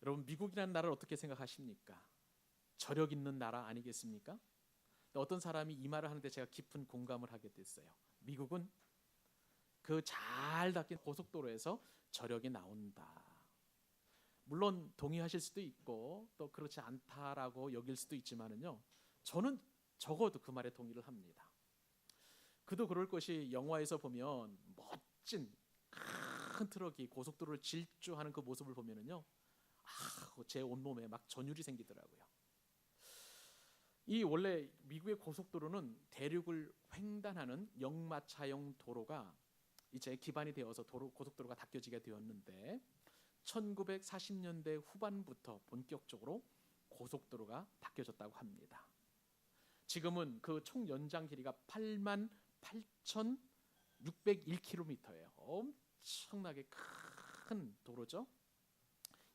여러분, 미국이라는 나라를 어떻게 생각하십니까? 저력 있는 나라 아니겠습니까? 어떤 사람이 이 말을 하는데 제가 깊은 공감을 하게 됐어요. 미국은 그 잘 닦인 고속도로에서 저력이 나온다. 물론 동의하실 수도 있고 또 그렇지 않다라고 여길 수도 있지만은요, 저는 적어도 그 말에 동의를 합니다. 그도 그럴 것이, 영화에서 보면 멋진 큰 트럭이 고속도로를 질주하는 그 모습을 보면은요, 제 온몸에 막 전율이 생기더라고요. 이 원래 미국의 고속도로는 대륙을 횡단하는 역마차용 도로가 이제 기반이 되어서 고속도로가 닦여지게 되었는데, 1940년대 후반부터 본격적으로 고속도로가 닦여졌다고 합니다. 지금은 그 총 연장 길이가 88,601km예요. 엄청나게 큰 도로죠.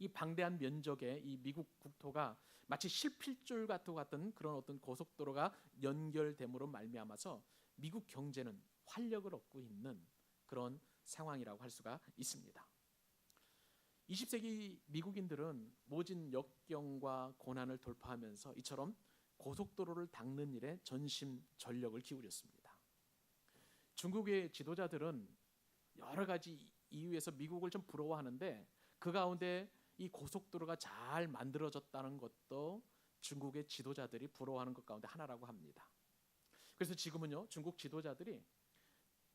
이 방대한 면적의 이 미국 국토가 마치 실필줄 같은 그런 어떤 고속도로가 연결됨으로 말미암아서 미국 경제는 활력을 얻고 있는 그런 상황이라고 할 수가 있습니다. 20세기 미국인들은 모진 역경과 고난을 돌파하면서 이처럼 고속도로를 닦는 일에 전심 전력을 기울였습니다. 중국의 지도자들은 여러 가지 이유에서 미국을 좀 부러워하는데, 그 가운데 이 고속도로가 잘 만들어졌다는 것도 중국의 지도자들이 부러워하는 것 가운데 하나라고 합니다. 그래서 지금은요, 중국 지도자들이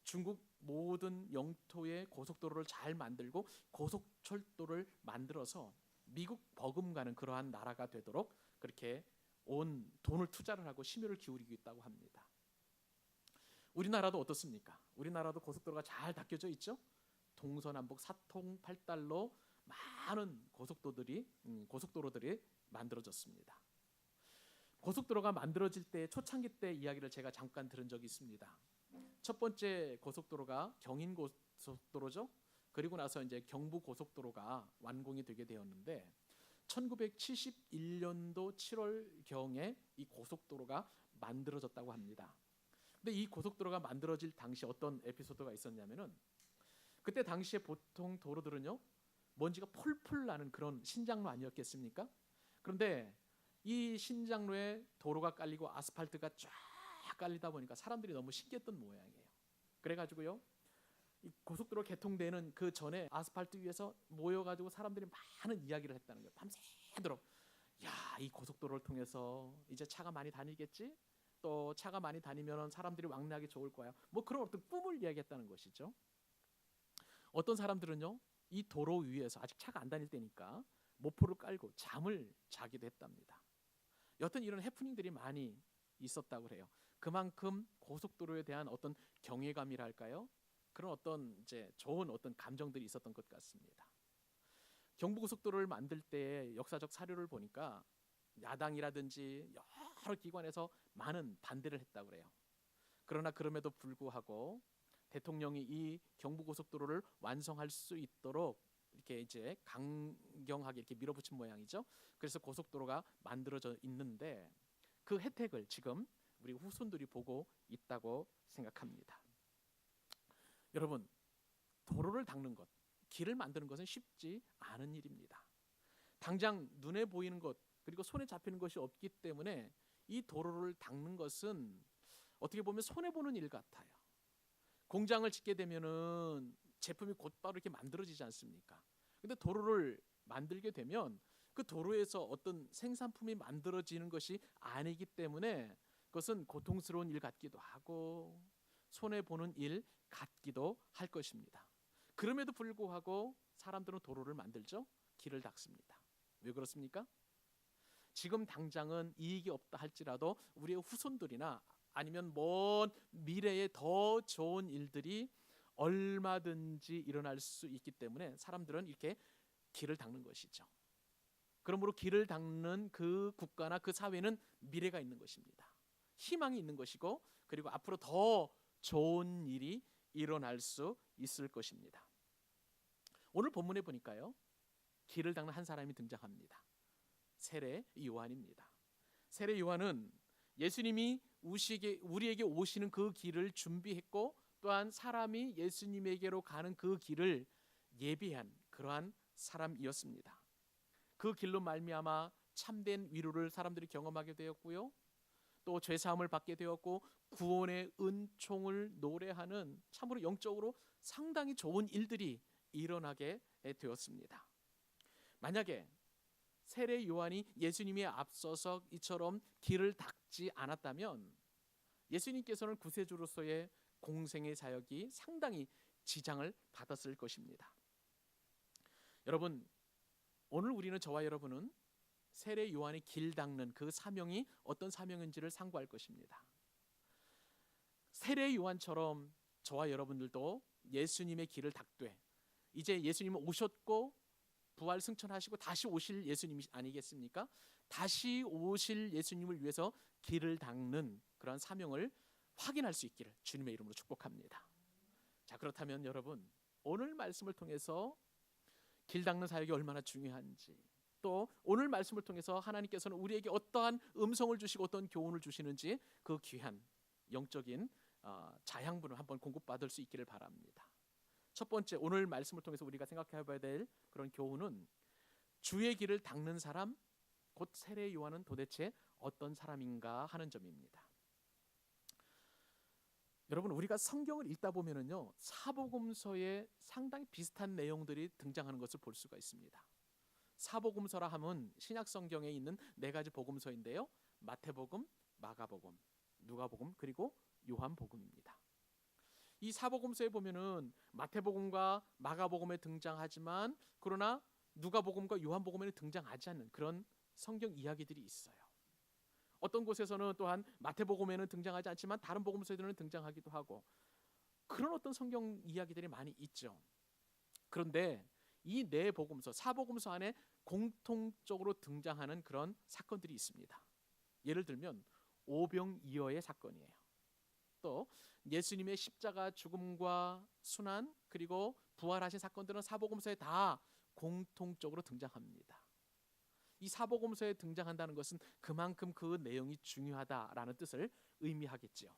중국 모든 영토의 고속도로를 잘 만들고 고속철도를 만들어서 미국 버금가는 그러한 나라가 되도록 그렇게 온 돈을 투자를 하고 심혈을 기울이고 있다고 합니다. 우리나라도 어떻습니까? 우리나라도 고속도로가 잘 닦여져 있죠? 동서남북 사통팔달로 많은 고속도로들이 만들어졌습니다. 고속도로가 만들어질 때 초창기 때 이야기를 제가 잠깐 들은 적이 있습니다. 첫 번째 고속도로가 경인 고속도로죠. 그리고 나서 이제 경부 고속도로가 완공이 되게 되었는데, 1971년도 7월 경에 이 고속도로가 만들어졌다고 합니다. 근데 이 고속도로가 만들어질 당시 어떤 에피소드가 있었냐면은, 그때 당시에 보통 도로들은요, 먼지가 폴폴 나는 그런 신장로 아니었겠습니까? 그런데 이 신장로에 도로가 깔리고 아스팔트가 쫙 깔리다 보니까 사람들이 너무 신기했던 모양이에요. 그래가지고요, 이 고속도로 개통되는 그 전에 아스팔트 위에서 모여가지고 사람들이 많은 이야기를 했다는 거예요. 밤새도록. 야, 이 고속도로를 통해서 이제 차가 많이 다니겠지? 또 차가 많이 다니면 사람들이 왕래하기 좋을 거야. 뭐 그런 어떤 꿈을 이야기했다는 것이죠. 어떤 사람들은요, 이 도로 위에서 아직 차가 안 다닐 때니까 모포를 깔고 잠을 자기도 했답니다. 여튼 이런 해프닝들이 많이 있었다고 해요. 그만큼 고속도로에 대한 어떤 경외감이랄까요? 그런 어떤 이제 좋은 어떤 감정들이 있었던 것 같습니다. 경부고속도로를 만들 때 역사적 사료를 보니까 야당이라든지 여러 기관에서 많은 반대를 했다고 그래요. 그러나 그럼에도 불구하고 대통령이 이 경부고속도로를 완성할 수 있도록 이렇게 이제 강경하게 이렇게 밀어붙인 모양이죠. 그래서 고속도로가 만들어져 있는데, 그 혜택을 지금 우리 후손들이 보고 있다고 생각합니다. 여러분, 도로를 닦는 것, 길을 만드는 것은 쉽지 않은 일입니다. 당장 눈에 보이는 것 그리고 손에 잡히는 것이 없기 때문에 이 도로를 닦는 것은 어떻게 보면 손해 보는 일 같아요. 공장을 짓게 되면은 제품이 곧바로 이렇게 만들어지지 않습니까? 근데 도로를 만들게 되면 그 도로에서 어떤 생산품이 만들어지는 것이 아니기 때문에 그것은 고통스러운 일 같기도 하고 손해 보는 일 같기도 할 것입니다. 그럼에도 불구하고 사람들은 도로를 만들죠. 길을 닦습니다. 왜 그렇습니까? 지금 당장은 이익이 없다 할지라도 우리의 후손들이나 아니면 먼 미래에 더 좋은 일들이 얼마든지 일어날 수 있기 때문에 사람들은 이렇게 길을 닦는 것이죠. 그러므로 길을 닦는 그 국가나 그 사회는 미래가 있는 것입니다. 희망이 있는 것이고, 그리고 앞으로 더 좋은 일이 일어날 수 있을 것입니다. 오늘 본문에 보니까요, 길을 닦는 한 사람이 등장합니다. 세례 요한입니다. 세례 요한은 예수님이 우리에게 오시는 그 길을 준비했고, 또한 사람이 예수님에게로 가는 그 길을 예비한 그러한 사람이었습니다. 그 길로 말미암아 참된 위로를 사람들이 경험하게 되었고요. 또 죄사함을 받게 되었고 구원의 은총을 노래하는 참으로 영적으로 상당히 좋은 일들이 일어나게 되었습니다. 만약에 세례 요한이 예수님에 앞서서 이처럼 길을 닦지 않았다면 예수님께서는 구세주로서의 공생의 사역이 상당히 지장을 받았을 것입니다. 여러분, 오늘 우리는 저와 여러분은 세례 요한의 길 닦는 그 사명이 어떤 사명인지를 상고할 것입니다. 세례 요한처럼 저와 여러분들도 예수님의 길을 닦되 이제 예수님은 오셨고 부활 승천하시고 다시 오실 예수님이 아니겠습니까? 다시 오실 예수님을 위해서 길을 닦는 그런 사명을 확인할 수 있기를 주님의 이름으로 축복합니다. 자, 그렇다면 여러분, 오늘 말씀을 통해서 길 닦는 사역이 얼마나 중요한지, 또 오늘 말씀을 통해서 하나님께서는 우리에게 어떠한 음성을 주시고 어떤 교훈을 주시는지 그 귀한 영적인 자양분을 한번 공급받을 수 있기를 바랍니다. 첫 번째, 오늘 말씀을 통해서 우리가 생각해 봐야 될 그런 교훈은 주의 길을 닦는 사람, 곧 세례 요한은 도대체 어떤 사람인가 하는 점입니다. 여러분, 우리가 성경을 읽다 보면은요, 사복음서에 상당히 비슷한 내용들이 등장하는 것을 볼 수가 있습니다. 사복음서라 하면 신약 성경에 있는 네 가지 복음서인데요, 마태복음, 마가복음, 누가복음, 그리고 요한복음입니다. 이 사복음서에 보면은 마태복음과 마가복음에 등장하지만 그러나 누가복음과 요한복음에는 등장하지 않는 그런 성경 이야기들이 있어요. 어떤 곳에서는 또한 마태복음에는 등장하지 않지만 다른 복음서에는 등장하기도 하고 그런 어떤 성경 이야기들이 많이 있죠. 그런데 이 네 복음서, 사복음서 안에 공통적으로 등장하는 그런 사건들이 있습니다. 예를 들면 오병이어의 사건이에요. 또 예수님의 십자가 죽음과 순환 그리고 부활하신 사건들은 사복음서에 다 공통적으로 등장합니다. 이 사복음서에 등장한다는 것은 그만큼 그 내용이 중요하다라는 뜻을 의미하겠지요.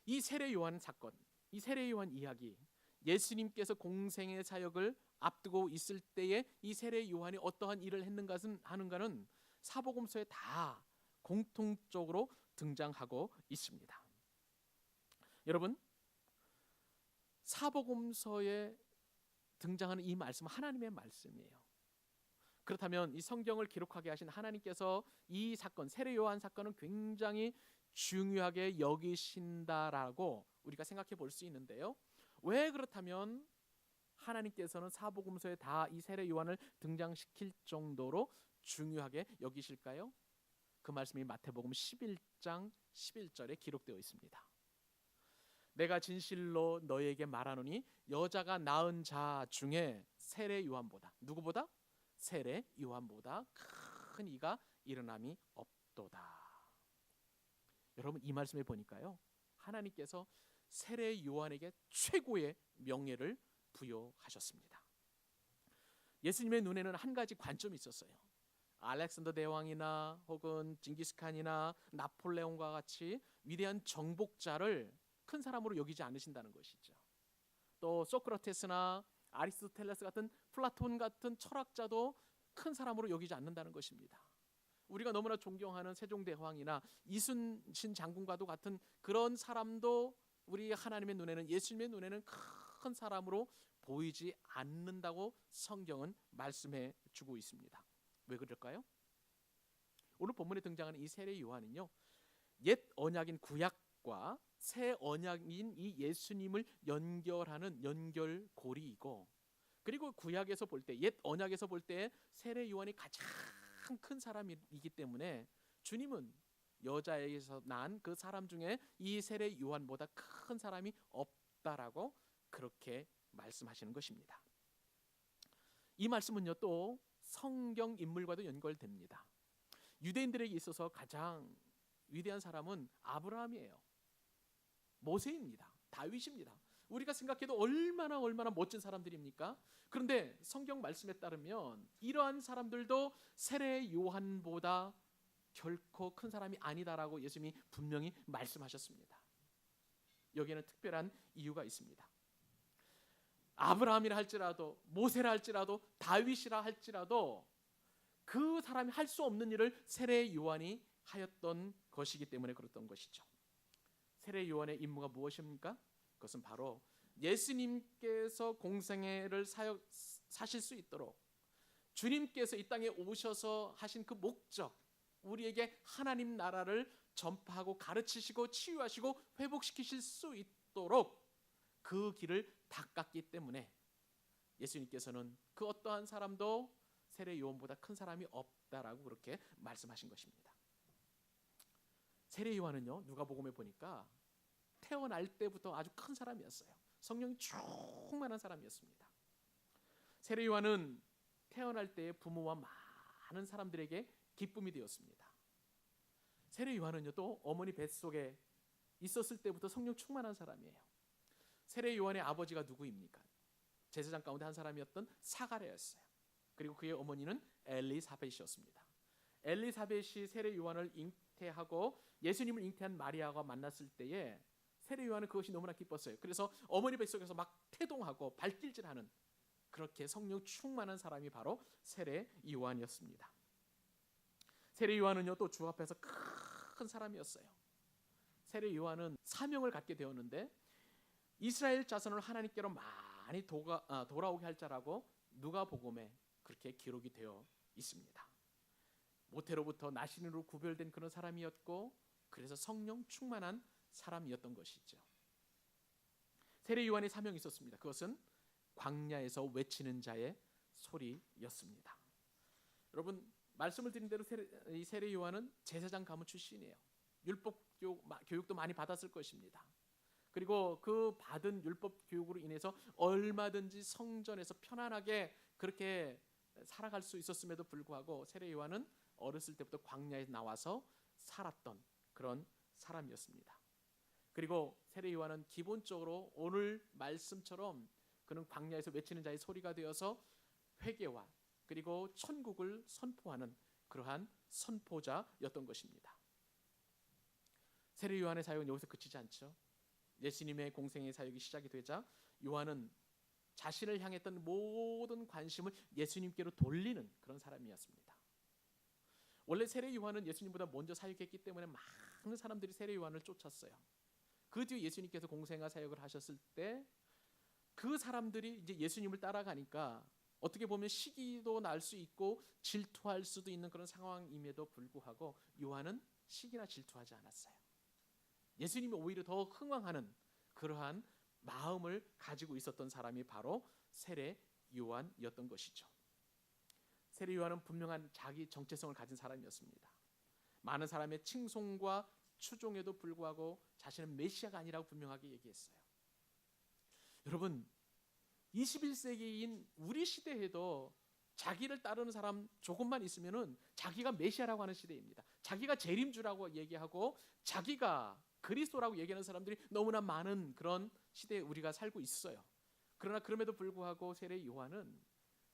이 세례 요한 사건, 이 세례 요한 이야기, 예수님께서 공생의 사역을 앞두고 있을 때에 이 세례 요한이 어떠한 일을 하는가는 사복음서에 다 공통적으로 등장하고 있습니다. 여러분, 사복음서에 등장하는 이 말씀은 하나님의 말씀이에요. 그렇다면 이 성경을 기록하게 하신 하나님께서 이 사건, 세례 요한 사건은 굉장히 중요하게 여기신다라고 우리가 생각해 볼 수 있는데요. 왜 그렇다면 하나님께서는 사복음서에 다 이 세례 요한을 등장시킬 정도로 중요하게 여기실까요? 그 말씀이 마태복음 11장 11절에 기록되어 있습니다. 내가 진실로 너에게 말하노니 여자가 낳은 자 중에 세례 요한보다, 누구보다? 세례 요한보다 큰 이가 일어남이 없도다. 여러분, 이 말씀에 보니까요, 하나님께서 세례 요한에게 최고의 명예를 부여하셨습니다. 예수님의 눈에는 한 가지 관점이 있었어요. 알렉산더 대왕이나 혹은 징기스칸이나 나폴레옹과 같이 위대한 정복자를 큰 사람으로 여기지 않으신다는 것이죠. 또 소크라테스나 아리스토텔레스 같은 플라톤 같은 철학자도 큰 사람으로 여기지 않는다는 것입니다. 우리가 너무나 존경하는 세종대왕이나 이순신 장군과도 같은 그런 사람도 우리 하나님의 눈에는, 예수님의 눈에는 큰 사람으로 보이지 않는다고 성경은 말씀해 주고 있습니다. 왜 그럴까요? 오늘 본문에 등장하는 이 세례 요한은요, 옛 언약인 구약과 새 언약인 이 예수님을 연결하는 연결고리이고, 그리고 구약에서 볼 때, 옛 언약에서 볼 때 세례 요한이 가장 큰 사람이기 때문에 주님은 여자에게서 난 그 사람 중에 이 세례 요한보다 큰 사람이 없다라고 그렇게 말씀하시는 것입니다. 이 말씀은요, 또 성경 인물과도 연결됩니다. 유대인들에게 있어서 가장 위대한 사람은 아브라함이에요. 모세입니다. 다윗입니다. 우리가 생각해도 얼마나 멋진 사람들입니까? 그런데 성경 말씀에 따르면 이러한 사람들도 세례 요한보다 결코 큰 사람이 아니다라고 예수님이 분명히 말씀하셨습니다. 여기에는 특별한 이유가 있습니다. 아브라함이라 할지라도, 모세라 할지라도, 다윗이라 할지라도 그 사람이 할 수 없는 일을 세례 요한이 하였던 것이기 때문에 그랬던 것이죠. 세례 요한의 임무가 무엇입니까? 그것은 바로 예수님께서 공생애를 사실 수 있도록 주님께서 이 땅에 오셔서 하신 그 목적, 우리에게 하나님 나라를 전파하고 가르치시고 치유하시고 회복시키실 수 있도록 그 길을 닦았기 때문에 예수님께서는 그 어떠한 사람도 세례 요한보다 큰 사람이 없다라고 그렇게 말씀하신 것입니다. 세례 요한은요, 누가복음에 보니까 태어날 때부터 아주 큰 사람이었어요. 성령이 충만한 사람이었습니다. 세례 요한은 태어날 때 부모와 많은 사람들에게 기쁨이 되었습니다. 세례 요한은요, 또 어머니 뱃속에 있었을 때부터 성령 충만한 사람이에요. 세례 요한의 아버지가 누구입니까? 제사장 가운데 한 사람이었던 사가랴였어요. 그리고 그의 어머니는 엘리사벳이었습니다. 엘리사벳이 세례 요한을 잉태하고 예수님을 잉태한 마리아가 만났을 때에 세례 요한은 그것이 너무나 기뻤어요. 그래서 어머니 뱃속에서 막 태동하고 발길질하는, 그렇게 성령 충만한 사람이 바로 세례 요한이었습니다. 세례 요한은요, 또 주 앞에서 큰 사람이었어요. 세례 요한은 사명을 갖게 되었는데 이스라엘 자손을 하나님께로 많이 돌아오게 할 자라고 누가복음에 그렇게 기록이 되어 있습니다. 모태로부터 나신으로 구별된 그런 사람이었고, 그래서 성령 충만한 사람이었던 것이죠. 세례 요한의 사명이 있었습니다. 그것은 광야에서 외치는 자의 소리였습니다. 여러분, 말씀을 드린 대로 세례 요한은 제사장 가문 출신이에요. 율법 교육도 많이 받았을 것입니다. 그리고 그 받은 율법 교육으로 인해서 얼마든지 성전에서 편안하게 그렇게 살아갈 수 있었음에도 불구하고 세례 요한은 어렸을 때부터 광야에 나와서 살았던 그런 사람이었습니다. 그리고 세례 요한은 기본적으로 오늘 말씀처럼 그는 광야에서 외치는 자의 소리가 되어서 회개와 그리고 천국을 선포하는 그러한 선포자였던 것입니다. 세례 요한의 사역은 여기서 그치지 않죠. 예수님의 공생의 사역이 시작이 되자 요한은 자신을 향했던 모든 관심을 예수님께로 돌리는 그런 사람이었습니다. 원래 세례 요한은 예수님보다 먼저 사역했기 때문에 많은 사람들이 세례 요한을 쫓았어요. 그 뒤에 예수님께서 공생애 사역을 하셨을 때 그 사람들이 이제 예수님을 따라가니까 어떻게 보면 시기도 날 수 있고 질투할 수도 있는 그런 상황임에도 불구하고 요한은 시기나 질투하지 않았어요. 예수님이 오히려 더 흥왕하는 그러한 마음을 가지고 있었던 사람이 바로 세례 요한이었던 것이죠. 세례 요한은 분명한 자기 정체성을 가진 사람이었습니다. 많은 사람의 칭송과 추종에도 불구하고 자신은 메시아가 아니라고 분명하게 얘기했어요. 여러분, 21세기인 우리 시대에도 자기를 따르는 사람 조금만 있으면은 자기가 메시아라고 하는 시대입니다. 자기가 재림주라고 얘기하고 자기가 그리스도라고 얘기하는 사람들이 너무나 많은 그런 시대에 우리가 살고 있어요. 그러나 그럼에도 불구하고 세례 요한은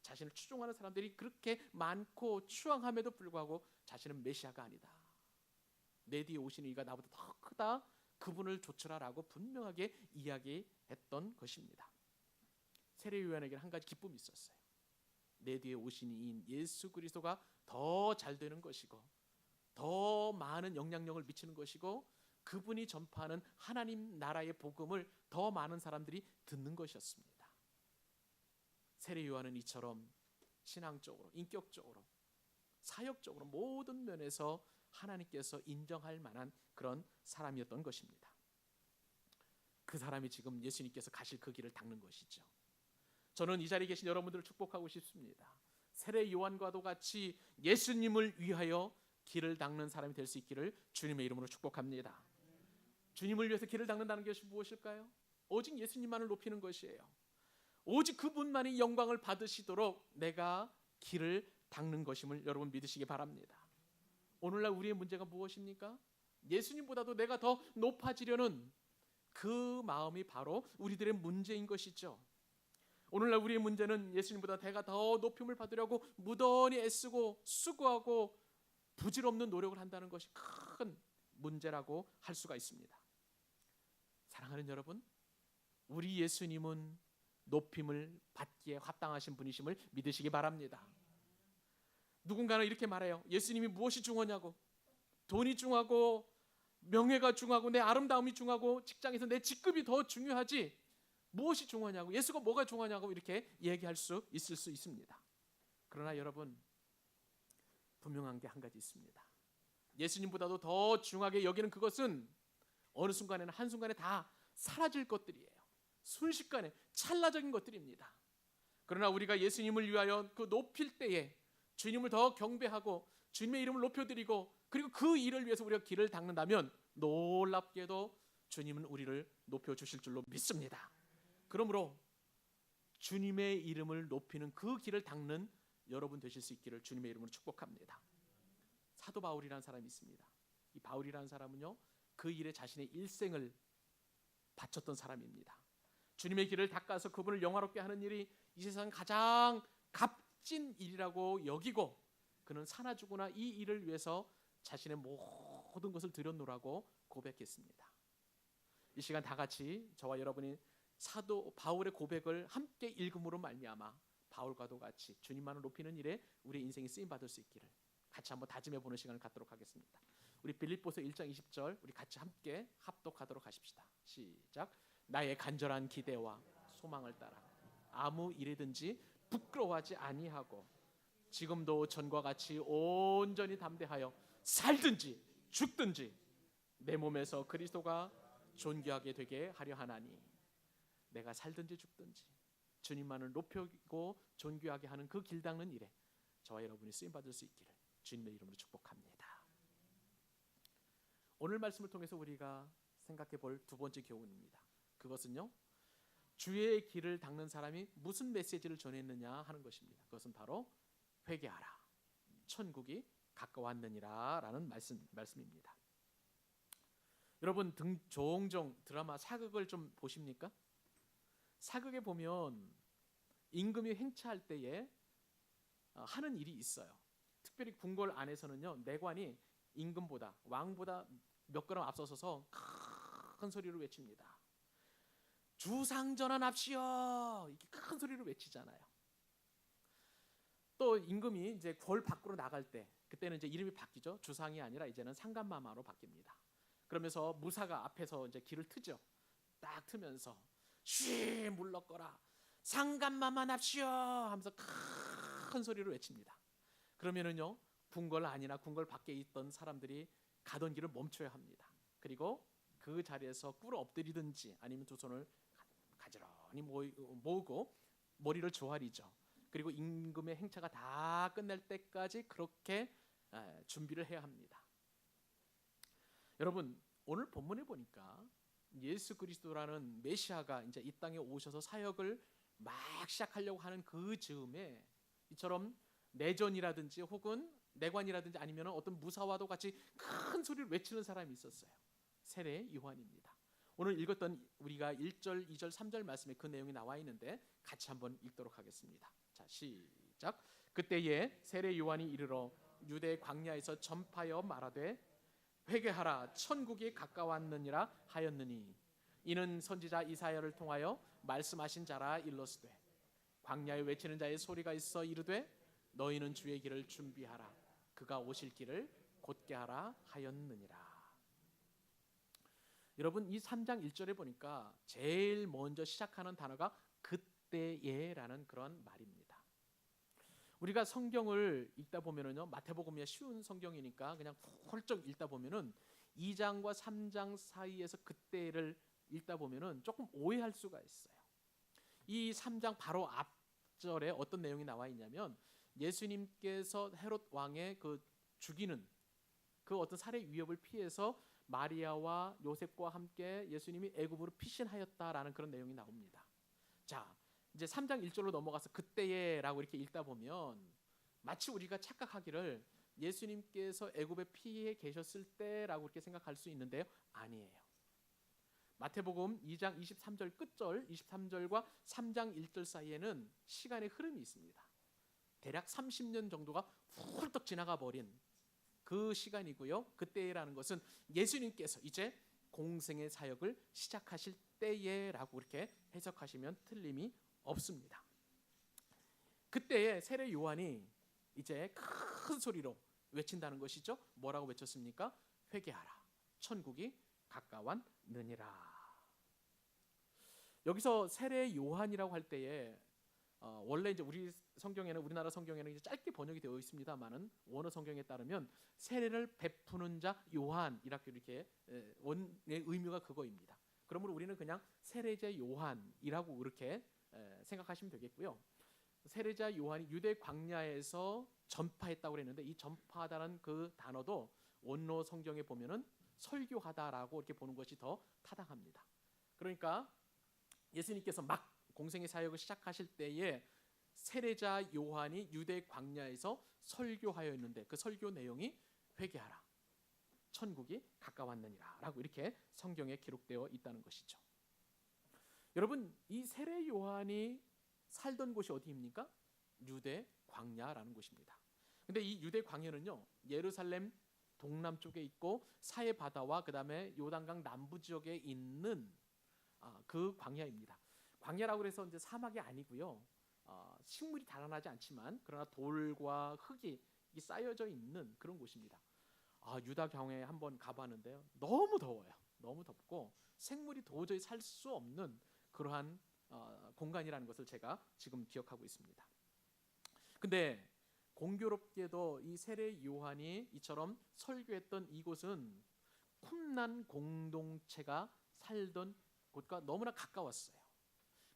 자신을 추종하는 사람들이 그렇게 많고 추앙함에도 불구하고 자신은 메시아가 아니다. 내 뒤에 오시는 이가 나보다 더 크다. 그분을 좇으라라고 분명하게 이야기했던 것입니다. 세례 요한에게는 한 가지 기쁨이 있었어요. 내 뒤에 오신 이인 예수 그리스도가 더 잘 되는 것이고 더 많은 영향력을 미치는 것이고 그분이 전파하는 하나님 나라의 복음을 더 많은 사람들이 듣는 것이었습니다. 세례 요한은 이처럼 신앙적으로, 인격적으로, 사역적으로 모든 면에서 하나님께서 인정할 만한 그런 사람이었던 것입니다. 그 사람이 지금 예수님께서 가실 그 길을 닦는 것이죠. 저는 이 자리에 계신 여러분들을 축복하고 싶습니다. 세례 요한과도 같이 예수님을 위하여 길을 닦는 사람이 될 수 있기를 주님의 이름으로 축복합니다. 주님을 위해서 길을 닦는다는 것이 무엇일까요? 오직 예수님만을 높이는 것이에요. 오직 그분만이 영광을 받으시도록 내가 길을 닦는 것임을 여러분 믿으시기 바랍니다. 오늘날 우리의 문제가 무엇입니까? 예수님보다도 내가 더 높아지려는 그 마음이 바로 우리들의 문제인 것이죠. 오늘날 우리의 문제는 예수님보다 내가 더 높임을 받으려고 무던히 애쓰고 수고하고 부질없는 노력을 한다는 것이 큰 문제라고 할 수가 있습니다. 사랑하는 여러분, 우리 예수님은 높임을 받기에 합당하신 분이심을 믿으시기 바랍니다. 누군가는 이렇게 말해요. 예수님이 무엇이 중요하냐고. 돈이 중요하고 명예가 중요하고 내 아름다움이 중요하고 직장에서 내 직급이 더 중요하지 무엇이 중요하냐고, 예수가 뭐가 중요하냐고 이렇게 얘기할 수 있을 수 있습니다. 그러나 여러분, 분명한 게 한 가지 있습니다. 예수님보다도 더 중요하게 여기는 그것은 어느 순간에는 한순간에 다 사라질 것들이에요. 순식간에 찰나적인 것들입니다. 그러나 우리가 예수님을 위하여 그 높일 때에 주님을 더 경배하고 주님의 이름을 높여드리고 그리고 그 일을 위해서 우리가 길을 닦는다면 놀랍게도 주님은 우리를 높여주실 줄로 믿습니다. 그러므로 주님의 이름을 높이는 그 길을 닦는 여러분 되실 수 있기를 주님의 이름으로 축복합니다. 사도 바울이라는 사람이 있습니다. 이 바울이라는 사람은요, 그 일에 자신의 일생을 바쳤던 사람입니다. 주님의 길을 닦아서 그분을 영화롭게 하는 일이 이 세상 가장 값진 일이라고 여기고 그는 사나 죽으나 이 일을 위해서 자신의 모든 것을 들여놓으라고 고백했습니다. 이 시간 다 같이 저와 여러분이 사도 바울의 고백을 함께 읽음으로 말미암아 바울과도 같이 주님만을 높이는 일에 우리 인생이 쓰임 받을 수 있기를 같이 한번 다짐해 보는 시간을 갖도록 하겠습니다. 우리 빌립보서 1장 20절 우리 같이 함께 합독하도록 하십시다. 시작. 나의 간절한 기대와 소망을 따라 아무 일이든지 부끄러워하지 아니하고 지금도 전과 같이 온전히 담대하여 살든지 죽든지 내 몸에서 그리스도가 존귀하게 되게 하려 하나니, 내가 살든지 죽든지 주님만을 높이고 존귀하게 하는 그 길 닦는 일에 저와 여러분이 쓰임 받을 수 있기를 주님의 이름으로 축복합니다. 오늘 말씀을 통해서 우리가 생각해 볼 두 번째 교훈입니다. 그것은요, 주의 길을 닦는 사람이 무슨 메시지를 전했느냐 하는 것입니다. 그것은 바로 회개하라, 천국이 가까웠느니라 라는 말씀입니다. 여러분, 종종 드라마 사극을 좀 보십니까? 사극에 보면 임금이 행차할 때에 하는 일이 있어요. 특별히 궁궐 안에서는요, 내관이 임금보다 왕보다 몇 걸음 앞서서서 큰 소리로 외칩니다. 주상전환합시오, 이렇게 큰 소리로 외치잖아요. 또 임금이 이제 궐 밖으로 나갈 때, 그때는 이제 이름이 바뀌죠. 주상이 아니라 이제는 상간마마로 바뀝니다. 그러면서 무사가 앞에서 이제 길을 트죠. 딱 트면서 쉬 물러거라, 상간마마 납시오 하면서 큰 소리로 외칩니다. 그러면은요, 궁궐 안이나 궁궐 밖에 있던 사람들이 가던 길을 멈춰야 합니다. 그리고 그 자리에서 꿇어 엎드리든지 아니면 두 손을 가지런히 모으고 머리를 조아리죠. 그리고 임금의 행차가 다 끝날 때까지 그렇게 준비를 해야 합니다. 여러분, 오늘 본문에 보니까 예수 그리스도라는 메시아가 이제 이 땅에 오셔서 사역을 막 시작하려고 하는 그 즈음에 이처럼 내전이라든지 혹은 내관이라든지 아니면 어떤 무사와도 같이 큰 소리를 외치는 사람이 있었어요. 세례 요한입니다. 오늘 읽었던 우리가 1절, 2절, 3절 말씀에 그 내용이 나와 있는데 같이 한번 읽도록 하겠습니다. 자, 시작. 그때에 세례 요한이 이르러 유대 광야에서 전파하여 말하되 회개하라, 천국이 가까웠느니라 하였느니, 이는 선지자 이사야를 통하여 말씀하신 자라 일러스되 광야에 외치는 자의 소리가 있어 이르되 너희는 주의 길을 준비하라, 그가 오실 길을 곧게 하라 하였느니라. 여러분, 이 3장 1절에 보니까 제일 먼저 시작하는 단어가 그때에라는 그런 말입니다. 우리가 성경을 읽다 보면은요, 마태복음이 쉬운 성경이니까 그냥 훌쩍 읽다 보면은 2장과 3장 사이에서 그때를 읽다 보면은 조금 오해할 수가 있어요. 이 3장 바로 앞절에 어떤 내용이 나와 있냐면 예수님께서 헤롯 왕의 그 죽이는 그 어떤 살해 위협을 피해서 마리아와 요셉과 함께 예수님이 애굽으로 피신하였다라는 그런 내용이 나옵니다. 자, 이제 3장 1절로 넘어가서 그때에라고 이렇게 읽다 보면 마치 우리가 착각하기를 예수님께서 애굽에 피해 계셨을 때라고 이렇게 생각할 수 있는데요, 아니에요. 마태복음 2장 23절 끝절 23절과 3장 1절 사이에는 시간의 흐름이 있습니다. 대략 30년 정도가 훌쩍 지나가 버린 그 시간이고요. 그때라는 것은 예수님께서 이제 공생의 사역을 시작하실 때에라고 이렇게 해석하시면 틀림이 없습니다. 그때에 세례 요한이 이제 큰 소리로 외친다는 것이죠. 뭐라고 외쳤습니까? 회개하라. 천국이 가까웠느니라. 여기서 세례 요한이라고 할 때에 원래 이제 우리나라 성경에는 이제 짧게 번역이 되어 있습니다만은 원어 성경에 따르면 세례를 베푸는 자 요한 이렇게 원의 의미가 그거입니다. 그러므로 우리는 그냥 세례자 요한이라고 그렇게 생각하시면 되겠고요. 세례자 요한이 유대 광야에서 전파했다고 그랬는데 이 전파하다는 그 단어도 원어 성경에 보면은 설교하다라고 이렇게 보는 것이 더 타당합니다. 그러니까 예수님께서 막 공생의 사역을 시작하실 때에 세례자 요한이 유대 광야에서 설교하였는데 그 설교 내용이 회개하라. 천국이 가까웠느니라 라고 이렇게 성경에 기록되어 있다는 것이죠. 여러분, 이 세례 요한이 살던 곳이 어디입니까? 유대 광야라는 곳입니다. 근데 이 유대 광야는요, 예루살렘 동남쪽에 있고 사해 바다와 그다음에 요단강 남부 지역에 있는 그 광야입니다. 광야라고 해서 이제 사막이 아니고요. 식물이 달아나지 않지만 그러나 돌과 흙이 쌓여져 있는 그런 곳입니다. 유다 광야에 한번 가봤는데요. 너무 더워요. 너무 덥고 생물이 도저히 살 수 없는 그러한 공간이라는 것을 제가 지금 기억하고 있습니다. 근데 공교롭게도 이 세례 요한이 이처럼 설교했던 이곳은 쿰난 공동체가 살던 곳과 너무나 가까웠어요.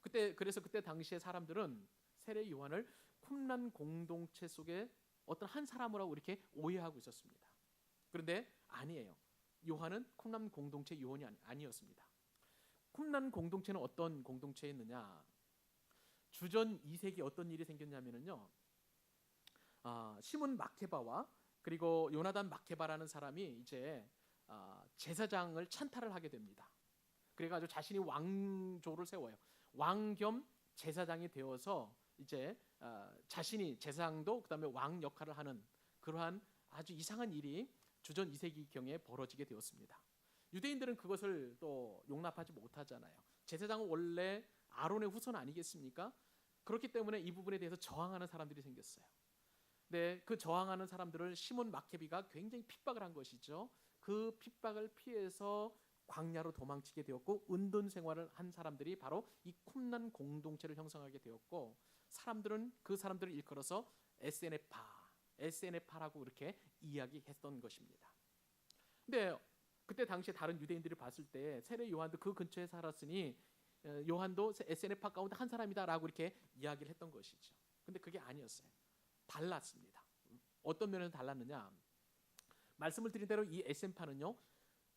그래서 그때 당시에 사람들은 세례 요한을 쿰난 공동체 속에 어떤 한 사람이라고 이렇게 오해하고 있었습니다. 그런데 아니에요. 요한은 쿰난 공동체 요한이 아니었습니다. 쿰난 공동체는 어떤 공동체였느냐? 주전 2세기 어떤 일이 생겼냐면요. 시몬 마케바와 그리고 요나단 마케바라는 사람이 이제 제사장을 찬탈을 하게 됩니다. 그래가지고 자신이 왕조를 세워요. 왕 겸 제사장이 되어서 이제 자신이 제사장도 그다음에 왕 역할을 하는 그러한 아주 이상한 일이 주전 2세기경에 벌어지게 되었습니다. 유대인들은 그것을 또 용납하지 못하잖아요. 제사장은 원래 아론의 후손 아니겠습니까? 그렇기 때문에 이 부분에 대해서 저항하는 사람들이 생겼어요. 네, 그 저항하는 사람들을 시몬 마케비가 굉장히 핍박을 한 것이죠. 그 핍박을 피해서 광야로 도망치게 되었고 은둔 생활을 한 사람들이 바로 이 쿰난 공동체를 형성하게 되었고 그 사람들을 일컬어서 SNF파라고 이렇게 이야기했던 것입니다. 근데 그때 당시에 다른 유대인들이 봤을 때 세례 요한도 그 근처에 살았으니 요한도 SNF파 가운데 한 사람이다라고 이렇게 이야기를 했던 것이죠. 근데 그게 아니었어요. 달랐습니다. 어떤 면에서 달랐느냐? 말씀을 드린 대로 이 SNF파는요.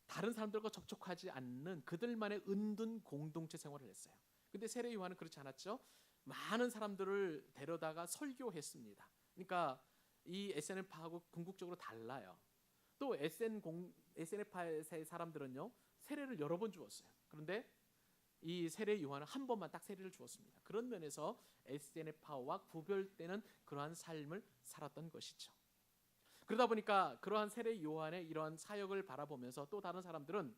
다른 사람들과 접촉하지 않는 그들만의 은둔 공동체 생활을 했어요. 근데 세례 요한은 그렇지 않았죠. 많은 사람들을 데려다가 설교했습니다. 그러니까 이 SNF파하고 궁극적으로 달라요. 또 SNF파의 사람들은요. 세례를 여러 번 주었어요. 그런데 이 세례 요한은 한 번만 딱 세례를 주었습니다. 그런 면에서 SNF파와 구별되는 그러한 삶을 살았던 것이죠. 그러다 보니까 그러한 세례 요한의 이러한 사역을 바라보면서 또 다른 사람들은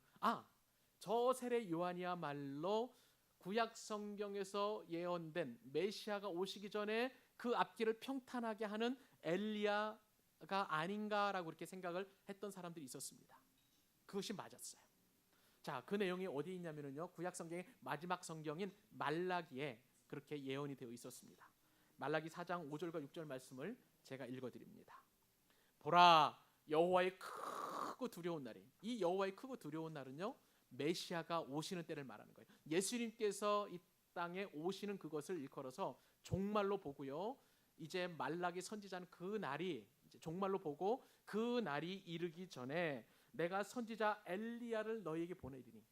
저 세례 요한이야말로 구약 성경에서 예언된 메시아가 오시기 전에 그 앞길을 평탄하게 하는 엘리야가 아닌가라고 이렇게 생각을 했던 사람들이 있었습니다. 그것이 맞았어요. 자, 그 내용이 어디 있냐면요. 구약 성경의 마지막 성경인 말라기에 그렇게 예언이 되어 있었습니다. 말라기 4장 5절과 6절 말씀을 제가 읽어드립니다. 보라, 여호와의 크고 두려운 날이, 이 여호와의 크고 두려운 날은요 메시아가 오시는 때를 말하는 거예요. 예수님께서 이 땅에 오시는 그것을 일컬어서 종말로 보고요. 이제 말라기 선지자는 그 날이 이제 종말로 보고 그 날이 이르기 전에 내가 선지자 엘리야를 너희에게 보내리니.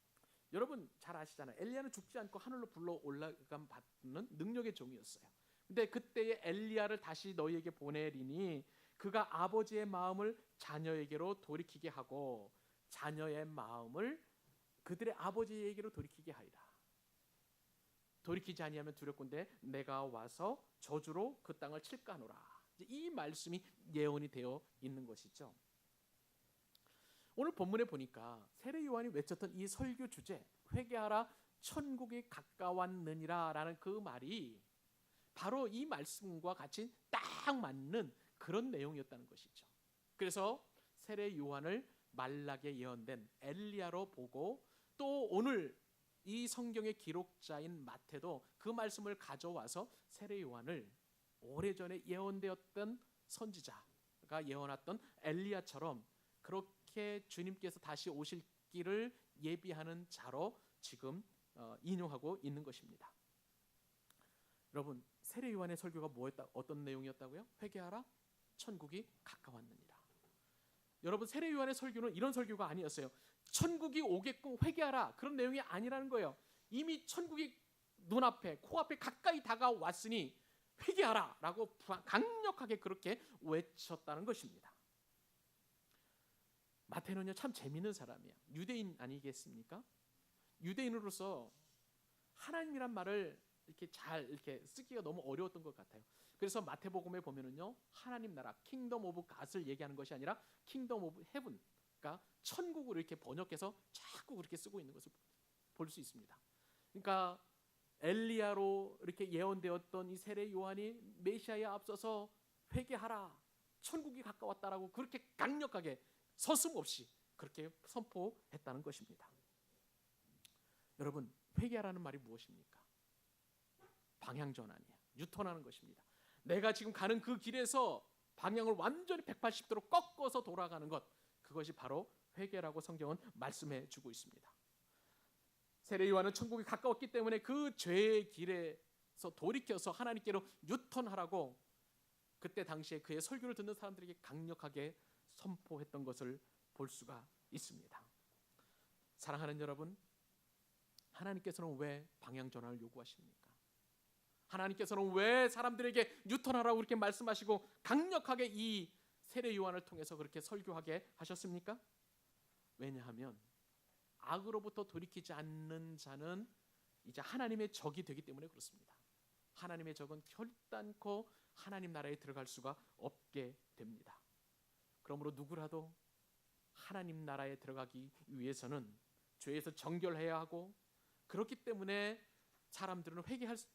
여러분 잘 아시잖아요. 엘리야는 죽지 않고 하늘로 불러 올라감 받는 능력의 종이었어요. 근데 그때의 엘리야를 다시 너희에게 보내리니 그가 아버지의 마음을 자녀에게로 돌이키게 하고 자녀의 마음을 그들의 아버지에게로 돌이키게 하리라. 돌이키지 아니하면 두렵건대 내가 와서 저주로 그 땅을 칠까 하노라. 이 말씀이 예언이 되어 있는 것이죠. 오늘 본문에 보니까 세례 요한이 외쳤던 이 설교 주제, 회개하라 천국이 가까웠느니라 라는 그 말이 바로 이 말씀과 같이 딱 맞는 그런 내용이었다는 것이죠. 그래서 세례 요한을 말라게 예언된 엘리야로 보고, 또 오늘 이 성경의 기록자인 마태도 그 말씀을 가져와서 세례 요한을 오래전에 예언되었던 선지자가 예언했던 엘리야처럼 그렇게 주님께서 다시 오실 길을 예비하는 자로 지금 인용하고 있는 것입니다. 여러분, 세례 요한의 설교가 어떤 내용이었다고요? 회개하라, 천국이 가까웠느니라. 여러분, 세례 요한의 설교는 이런 설교가 아니었어요. 천국이 오겠고 회개하라, 그런 내용이 아니라는 거예요. 이미 천국이 눈앞에, 코앞에 가까이 다가왔으니 회개하라 라고 강력하게 그렇게 외쳤다는 것입니다. 마태는요, 참 재미있는 사람이에요. 유대인 아니겠습니까? 유대인으로서 하나님이란 말을 이렇게 쓰기가 너무 어려웠던 것 같아요. 그래서 마태복음에 보면은요, 하나님 나라, 킹덤 오브 갓을 얘기하는 것이 아니라 킹덤 오브 헤븐, 그러니까 천국으로 이렇게 번역해서 자꾸 그렇게 쓰고 있는 것을 볼 수 있습니다. 그러니까 엘리야로 이렇게 예언되었던 이 세례 요한이 메시아에 앞서서 회개하라, 천국이 가까웠다라고 그렇게 강력하게 서슴없이 그렇게 선포했다는 것입니다. 여러분, 회개하라는 말이 무엇입니까? 방향 전환이에요. 유턴하는 것입니다. 내가 지금 가는 그 길에서 방향을 완전히 180도로 꺾어서 돌아가는 것, 그것이 바로 회개라고 성경은 말씀해 주고 있습니다. 세례 요한은 천국이 가까웠기 때문에 그 죄의 길에서 돌이켜서 하나님께로 유턴하라고 그때 당시에 그의 설교를 듣는 사람들에게 강력하게 선포했던 것을 볼 수가 있습니다. 사랑하는 여러분, 하나님께서는 왜 방향 전환을 요구하십니까? 하나님께서는 왜 사람들에게 유턴하라고 그렇게 말씀하시고 강력하게 이 세례 요한을 통해서 그렇게 설교하게 하셨습니까? 왜냐하면 악으로부터 돌이키지 않는 자는 이제 하나님의 적이 되기 때문에 그렇습니다. 하나님의 적은 결단코 하나님 나라에 들어갈 수가 없게 됩니다. 그러므로 누구라도 하나님 나라에 들어가기 위해서는 죄에서 정결해야 하고, 그렇기 때문에 사람들은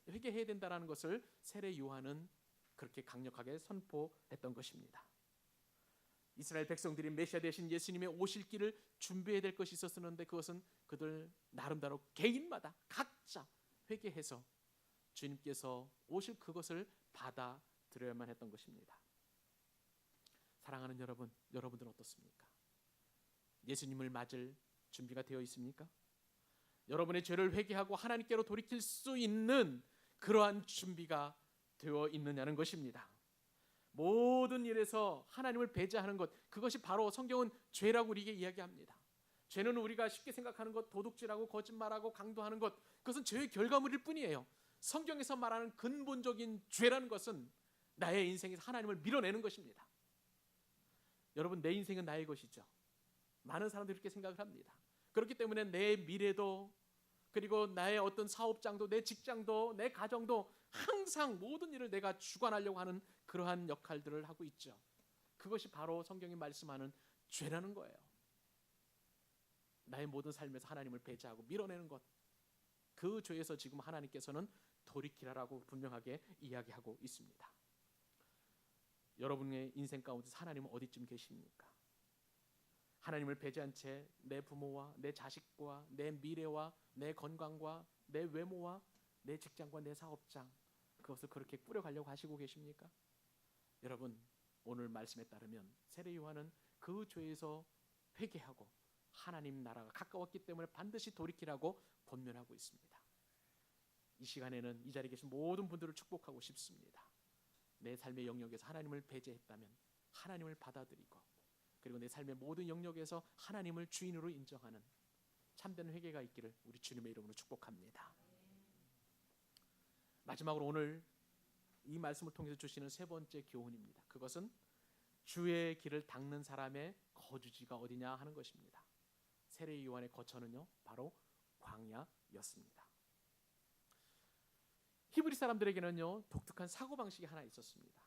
회개해야 된다는 것을 세례 요한은 그렇게 강력하게 선포했던 것입니다. 이스라엘 백성들이 메시아 대신 예수님의 오실 길을 준비해야 될 것이 있었는데, 그것은 그들 나름대로 개인마다 각자 회개해서 주님께서 오실 그것을 받아들여야만 했던 것입니다. 사랑하는 여러분, 여러분들은 어떻습니까? 예수님을 맞을 준비가 되어 있습니까? 여러분의 죄를 회개하고 하나님께로 돌이킬 수 있는 그러한 준비가 되어 있느냐는 것입니다. 모든 일에서 하나님을 배제하는 것, 그것이 바로 성경은 죄라고 우리에게 이야기합니다. 죄는 우리가 쉽게 생각하는 것, 도둑질하고 거짓말하고 강도하는 것, 그것은 죄의 결과물일 뿐이에요. 성경에서 말하는 근본적인 죄라는 것은 나의 인생에서 하나님을 밀어내는 것입니다. 여러분, 내 인생은 나의 것이죠. 많은 사람들이 그렇게 생각을 합니다. 그렇기 때문에 내 미래도, 그리고 나의 어떤 사업장도, 내 직장도, 내 가정도 항상 모든 일을 내가 주관하려고 하는 그러한 역할들을 하고 있죠. 그것이 바로 성경이 말씀하는 죄라는 거예요. 나의 모든 삶에서 하나님을 배제하고 밀어내는 것, 그 죄에서 지금 하나님께서는 돌이키라라고 분명하게 이야기하고 있습니다. 여러분의 인생 가운데 하나님은 어디쯤 계십니까? 하나님을 배제한 채 내 부모와 내 자식과 내 미래와 내 건강과 내 외모와 내 직장과 내 사업장, 그것을 그렇게 꾸려가려고 하시고 계십니까? 여러분, 오늘 말씀에 따르면 세례 요한은 그 죄에서 회개하고 하나님 나라가 가까웠기 때문에 반드시 돌이키라고 권면하고 있습니다. 이 시간에는 이 자리에 계신 모든 분들을 축복하고 싶습니다. 내 삶의 영역에서 하나님을 배제했다면 하나님을 받아들이고, 그리고 내 삶의 모든 영역에서 하나님을 주인으로 인정하는 참된 회개가 있기를 우리 주님의 이름으로 축복합니다. 마지막으로 오늘 이 말씀을 통해서 주시는 세 번째 교훈입니다. 그것은 주의 길을 닦는 사람의 거주지가 어디냐 하는 것입니다. 세례 요한의 거처는요, 바로 광야였습니다. 히브리 사람들에게는요, 독특한 사고방식이 하나 있었습니다.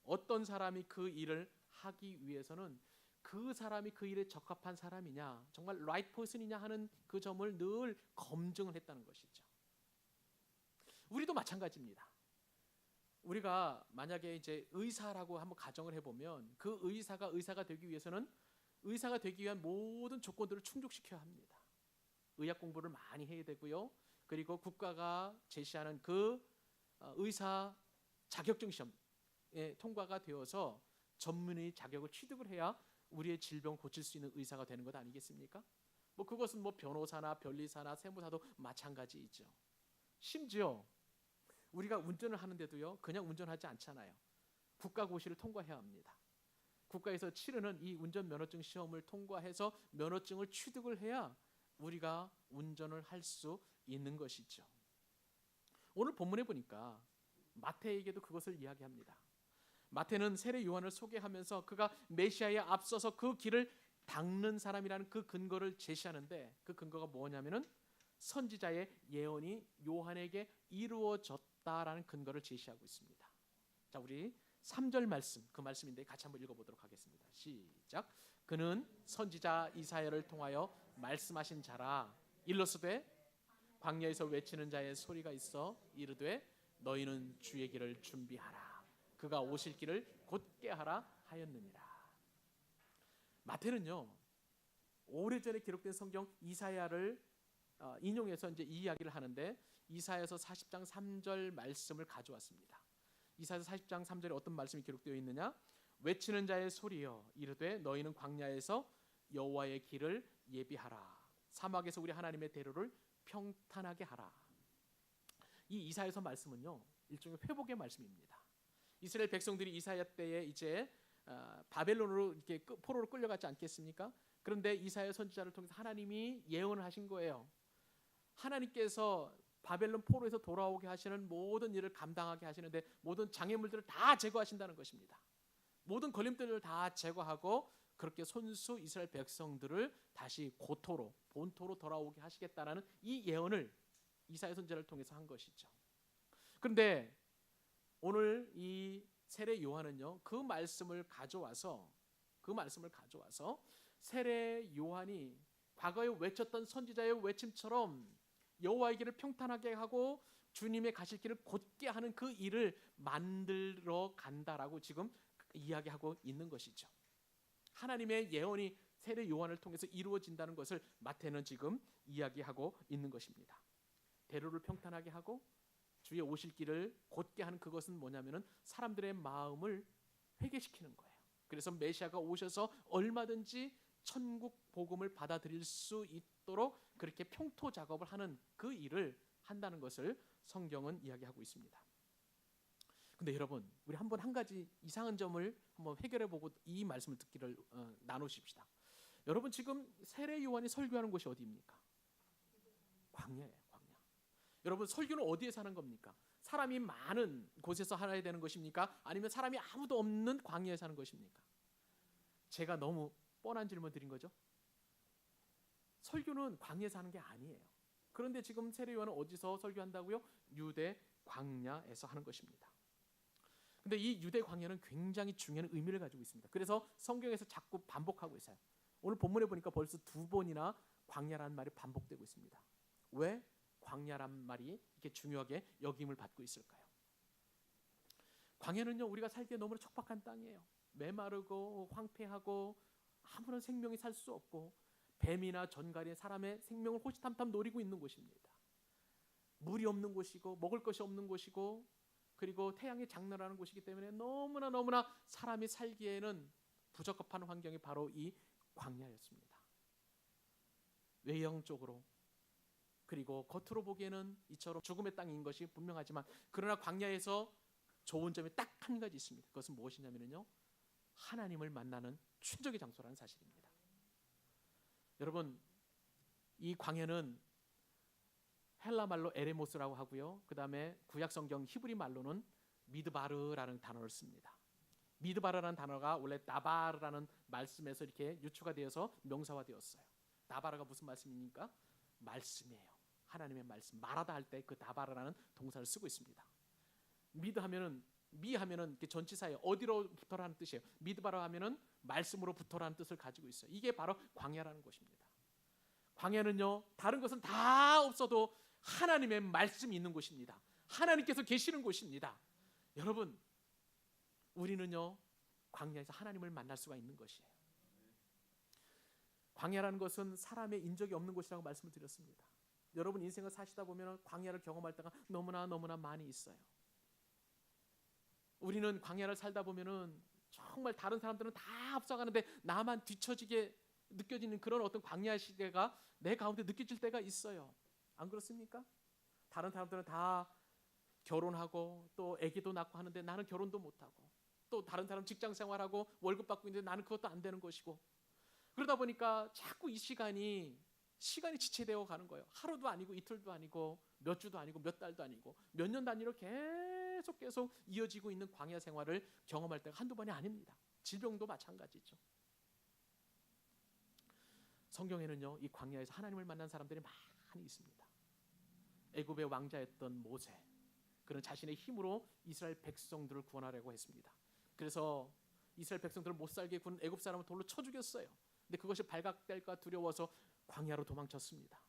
어떤 사람이 그 일을 하기 위해서는 그 사람이 그 일에 적합한 사람이냐, 정말 right person이냐 하는 그 점을 늘 검증을 했다는 것이죠. 우리도 마찬가지입니다. 우리가 만약에 이제 의사라고 한번 가정을 해보면 그 의사가 되기 위해서는 의사가 되기 위한 모든 조건들을 충족시켜야 합니다. 의학 공부를 많이 해야 되고요. 그리고 국가가 제시하는 그 의사 자격증 시험에 통과가 되어서 전문의 자격을 취득을 해야 우리의 질병을 고칠 수 있는 의사가 되는 것 아니겠습니까? 뭐 그것은 뭐 변호사나 변리사나 세무사도 마찬가지이죠. 심지어 우리가 운전을 하는데도요, 그냥 운전하지 않잖아요. 국가고시를 통과해야 합니다. 국가에서 치르는 이 운전면허증 시험을 통과해서 면허증을 취득을 해야 우리가 운전을 할 수 있는 것이죠. 오늘 본문에 보니까 마태에게도 그것을 이야기합니다. 마태는 세례 요한을 소개하면서 그가 메시아에 앞서서 그 길을 닦는 사람이라는 그 근거를 제시하는데, 그 근거가 뭐냐면은 선지자의 예언이 요한에게 이루어졌다라는 근거를 제시하고 있습니다. 자, 우리 3절 말씀, 그 말씀인데 같이 한번 읽어보도록 하겠습니다. 시작. 그는 선지자 이사야를 통하여 말씀하신 자라. 일러스되 광야에서 외치는 자의 소리가 있어 이르되 너희는 주의 길을 준비하라. 그가 오실 길을 곧게 하라 하였느니라. 마태는요, 오래전에 기록된 성경 이사야를 인용해서 이제 이 이야기를 하는데, 이사야서 40장 3절 말씀을 가져왔습니다. 이사야서 40장 3절에 어떤 말씀이 기록되어 있느냐? 외치는 자의 소리여 이르되 너희는 광야에서 여호와의 길을 예비하라. 사막에서 우리 하나님의 대로를 평탄하게 하라. 이 이사야서 말씀은요, 일종의 회복의 말씀입니다. 이스라엘 백성들이 이사야 때에 이제 바벨론으로 이렇게 포로로 끌려갔지 않겠습니까? 그런데 이사야 선지자를 통해서 하나님이 예언을 하신 거예요. 하나님께서 바벨론 포로에서 돌아오게 하시는 모든 일을 감당하게 하시는데 모든 장애물들을 다 제거하신다는 것입니다. 모든 걸림돌을 다 제거하고 그렇게 손수 이스라엘 백성들을 다시 고토로 본토로 돌아오게 하시겠다라는 이 예언을 이사야 선지자를 통해서 한 것이죠. 그런데 오늘 이 세례 요한은요, 그 말씀을 가져와서 세례 요한이 과거에 외쳤던 선지자의 외침처럼 여호와의 길을 평탄하게 하고 주님의 가실 길을 곧게 하는 그 일을 만들어 간다라고 지금 이야기하고 있는 것이죠. 하나님의 예언이 세례 요한을 통해서 이루어진다는 것을 마태는 지금 이야기하고 있는 것입니다. 대로를 평탄하게 하고 주의 오실 길을 곧게 하는 그것은 뭐냐면은 사람들의 마음을 회개시키는 거예요. 그래서 메시아가 오셔서 얼마든지 천국 복음을 받아들일 수 있도록 그렇게 평토 작업을 하는 그 일을 한다는 것을 성경은 이야기하고 있습니다. 근데 여러분, 우리 한번 한 가지 이상한 점을 한번 해결해 보고 이 말씀을 듣기를 나누십시다. 여러분, 지금 세례 요한이 설교하는 곳이 어디입니까? 광야예요, 광야. 여러분, 설교는 어디에서 하는 겁니까? 사람이 많은 곳에서 하야 되는 것입니까? 아니면 사람이 아무도 없는 광야에서 하는 것입니까? 제가 너무 뻔한 질문 드린 거죠? 설교는 광야에서 하는 게 아니에요. 그런데 지금 세례 요한은 어디서 설교한다고요? 유대 광야에서 하는 것입니다. 근데 이 유대 광야는 굉장히 중요한 의미를 가지고 있습니다. 그래서 성경에서 자꾸 반복하고 있어요. 오늘 본문에 보니까 벌써 2번이나 광야라는 말이 반복되고 있습니다. 왜 광야란 말이 이렇게 중요하게 여김을 받고 있을까요? 광야는요, 우리가 살기에 너무나 척박한 땅이에요. 메마르고 황폐하고 아무런 생명이 살 수 없고 뱀이나 전갈이 사람의 생명을 호시탐탐 노리고 있는 곳입니다. 물이 없는 곳이고 먹을 것이 없는 곳이고 그리고 태양이 장렬하는 곳이기 때문에 너무나 사람이 살기에는 부적합한 환경이 바로 이 광야였습니다. 외형적으로 그리고 겉으로 보기에는 이처럼 죽음의 땅인 것이 분명하지만, 그러나 광야에서 좋은 점이 딱 한 가지 있습니다. 그것은 무엇이냐면요, 하나님을 만나는 최적의 장소라는 사실입니다. 여러분, 이 광야는 헬라 말로 에레모스라고 하고요, 그 다음에 구약 성경 히브리 말로는 미드바르라는 단어를 씁니다. 미드바르라는 단어가 원래 다바르라는 말씀에서 이렇게 유추가 되어서 명사화되었어요. 다바르가 무슨 말씀입니까? 말씀이에요. 하나님의 말씀. 말하다 할 때 그 다바르라는 동사를 쓰고 있습니다. 미하면은 이렇게 전치사예요. 어디로 붙어라는 뜻이에요. 미드바르 하면은 말씀으로 붙어라는 뜻을 가지고 있어요. 이게 바로 광야라는 것입니다. 광야는요, 다른 것은 다 없어도 하나님의 말씀이 있는 곳입니다. 하나님께서 계시는 곳입니다. 여러분, 우리는요 광야에서 하나님을 만날 수가 있는 것이에요. 광야라는 것은 사람의 인적이 없는 곳이라고 말씀을 드렸습니다. 여러분 인생을 사시다 보면 광야를 경험할 때가 너무나 많이 있어요. 우리는 광야를 살다 보면은 정말 다른 사람들은 다 앞서가는데 나만 뒤처지게 느껴지는 그런 어떤 광야 시대가 내 가운데 느껴질 때가 있어요. 안 그렇습니까? 다른 사람들은 다 결혼하고 또 아기도 낳고 하는데 나는 결혼도 못하고, 또 다른 사람 직장 생활하고 월급 받고 있는데 나는 그것도 안 되는 것이고, 그러다 보니까 자꾸 이 시간이 지체되어 가는 거예요. 하루도 아니고 이틀도 아니고 몇 주도 아니고 몇 달도 아니고 몇 년 단위로 계속 이어지고 있는 광야 생활을 경험할 때가 한두 번이 아닙니다. 질병도 마찬가지죠. 성경에는요 이 광야에서 하나님을 만난 사람들이 많이 있습니다. 애굽의 왕자였던 모세, 그는 자신의 힘으로 이스라엘 백성들을 구원하려고 했습니다. 그래서 이스라엘 백성들을 못 살게 군 애굽 사람을 돌로 쳐 죽였어요. 근데 그것이 발각될까 두려워서 광야로 도망쳤습니다.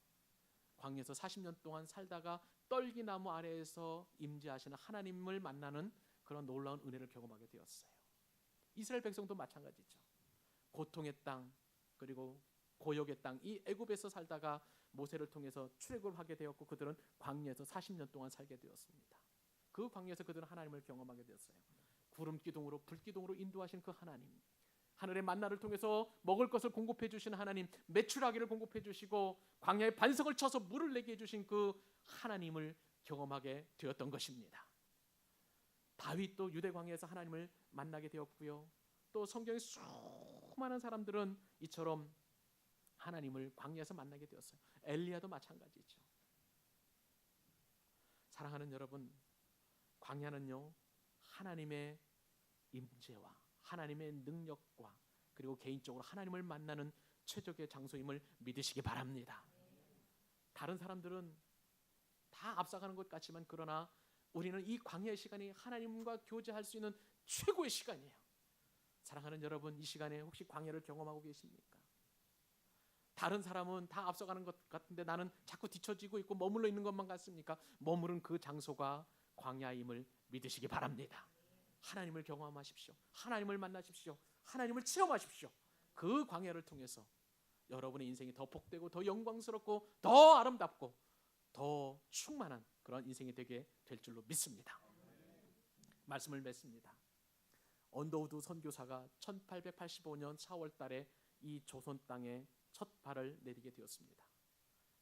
광야에서 40년 동안 살다가 떨기나무 아래에서 임재하시는 하나님을 만나는 그런 놀라운 은혜를 경험하게 되었어요. 이스라엘 백성도 마찬가지죠. 고통의 땅, 그리고 고역의 땅, 이 애굽에서 살다가 모세를 통해서 출애굽을 하게 되었고 그들은 광야에서 40년 동안 살게 되었습니다. 그 광야에서 그들은 하나님을 경험하게 되었어요. 구름 기둥으로 불 기둥으로 인도하신 그 하나님, 하늘의 만나를 통해서 먹을 것을 공급해 주신 하나님, 메추라기를 공급해 주시고 광야에 반석을 쳐서 물을 내게 해 주신 그 하나님을 경험하게 되었던 것입니다. 다윗도 유대 광야에서 하나님을 만나게 되었고요. 또 성경의 수많은 사람들은 이처럼 하나님을 광야에서 만나게 되었어요. 엘리야도 마찬가지죠. 사랑하는 여러분, 광야는요 하나님의 임재와 하나님의 능력과 그리고 개인적으로 하나님을 만나는 최적의 장소임을 믿으시기 바랍니다. 다른 사람들은 다 앞서가는 것 같지만 그러나 우리는 이 광야의 시간이 하나님과 교제할 수 있는 최고의 시간이에요. 사랑하는 여러분, 이 시간에 혹시 광야를 경험하고 계십니까? 다른 사람은 다 앞서가는 것 같은데 나는 자꾸 뒤처지고 있고 머물러 있는 것만 같습니까? 머무른 그 장소가 광야임을 믿으시기 바랍니다. 하나님을 경험하십시오. 하나님을 만나십시오. 하나님을 체험하십시오. 그 광야를 통해서 여러분의 인생이 더 복되고 더 영광스럽고 더 아름답고 더 충만한 그런 인생이 되게 될 줄로 믿습니다. 말씀을 맺습니다. 언더우드 선교사가 1885년 4월 달에 이 조선 땅에 첫 발을 내디게 되었습니다.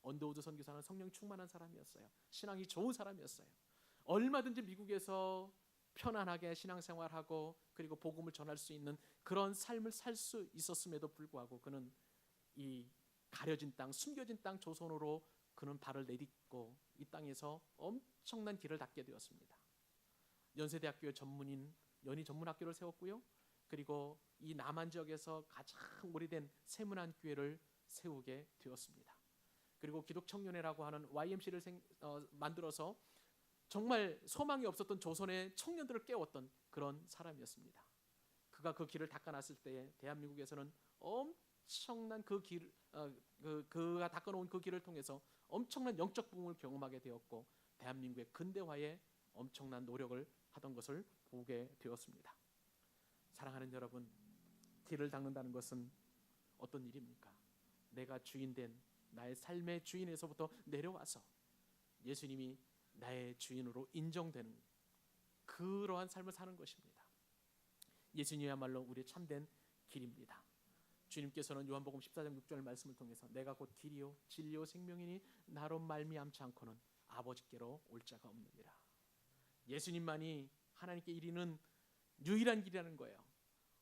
언더우드 선교사는 성령 충만한 사람이었어요. 신앙이 좋은 사람이었어요. 얼마든지 미국에서 편안하게 신앙생활하고 그리고 복음을 전할 수 있는 그런 삶을 살 수 있었음에도 불구하고 그는 이 가려진 땅, 숨겨진 땅 조선으로 그는 발을 내딛고 이 땅에서 엄청난 길을 닦게 되었습니다. 연세대학교의 전문인 연희 전문학교를 세웠고요. 그리고 이 남한 지역에서 가장 오래된 세문안교회를 세우게 되었습니다. 그리고 기독청년회라고 하는 YMC를 만들어서 정말 소망이 없었던 조선의 청년들을 깨웠던 그런 사람이었습니다. 그가 그 길을 닦아놨을 때에 대한민국에서는 엄청난 그가 닦아놓은 그 길을 통해서 엄청난 영적 부흥을 경험하게 되었고 대한민국의 근대화에 엄청난 노력을 하던 것을 보게 되었습니다. 사랑하는 여러분, 길을 닦는다는 것은 어떤 일입니까? 내가 주인된 나의 삶의 주인에서부터 내려와서 예수님이 나의 주인으로 인정되는 그러한 삶을 사는 것입니다. 예수님이야말로 우리의 참된 길입니다. 주님께서는 요한복음 14장 6절 말씀을 통해서 내가 곧 길이요 진리요 생명이니 나로 말미암지 않고는 아버지께로 올 자가 없느니라. 예수님만이 하나님께 이르는 유일한 길이라는 거예요.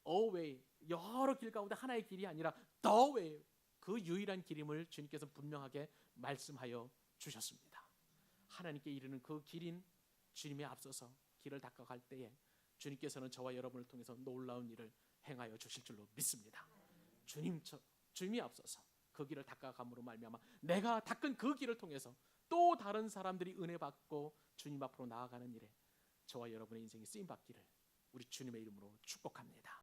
A way, 여러 길 가운데 하나의 길이 아니라 The way, 그 유일한 길임을 주님께서 분명하게 말씀하여 주셨습니다. 하나님께 이르는 그 길인 주님에 앞서서 길을 닦아갈 때에 주님께서는 저와 여러분을 통해서 놀라운 일을 행하여 주실 줄로 믿습니다. 주님이 앞서서 그 길을 닦아감으로 말미암아 내가 닦은 그 길을 통해서 또 다른 사람들이 은혜 받고 주님 앞으로 나아가는 일에 저와 여러분의 인생이 쓰임 받기를 우리 주님의 이름으로 축복합니다.